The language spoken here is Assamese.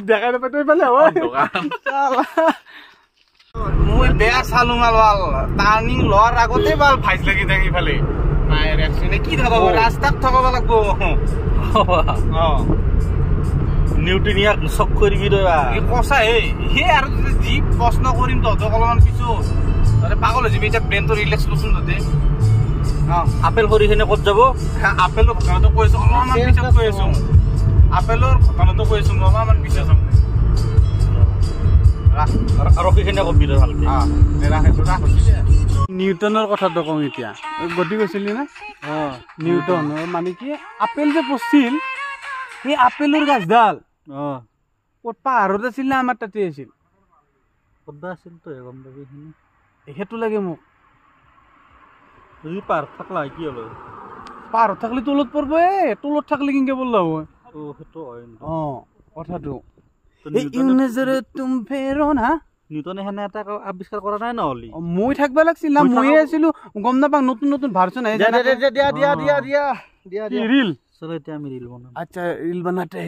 দেখা নাপায় তই পালে হয় মই বেয়া চালো মালৱাল টাৰ্ণিং লোৱাৰ আগতে বাল ভাইজ লাগি থাকি ফালে মায়েৰ এক্সিডেণ্ট কি থকাব ৰাস্তাত থকাব লাগব নিউটনিয়াক চক কৰিবি তই কচা হে আৰু যি প্ৰশ্ন কৰিম তহঁতক অলপমান পিছত তহঁতে পাগল হৈ যাবি এতিয়া ব্ৰেইনটো ৰিলেক্স লচোন তহঁতে আপেল কৰি কিনে ক'ত যাব আপেলৰ ঘটনাটো কৈ আছো অলপমান পিছত কৈ আছো আপেলৰ ঘটনাটো কৈ আছো অলপমান পিছত ৰখি কিনে কবি তই ভালকে নিউটনৰ কথাটো কওঁ এতিয়া গতি কৈছিলি না নিউটন মানে কি আপেল যে পঢ়ছিল সেই আপেলৰ গাছডাল ক'ত পাহাৰত আছিল না আমাৰ তাতে আছিল ক'ত আছিল তই গম পাবি সেইটো লাগে মোক যদি পাহাৰত থাকলা কি হ'ল পাহাৰত থাকলে তলত পৰব তলত থাকলে কেনেকে পৰলা হয় সেইটো হয় কথাটো তুম ফেৰো না নিউটনে সেনে এটা আৱিষ্কাৰ কৰা নাই নহলি মই থাকবা লাগছিল না ময়ে আছিলো গম নাপাওঁ নতুন নতুন ভাৰ্চন আহে ৰিল চলো এতিয়া আমি ৰিল বনাম আচ্ছা ৰিল বনাতে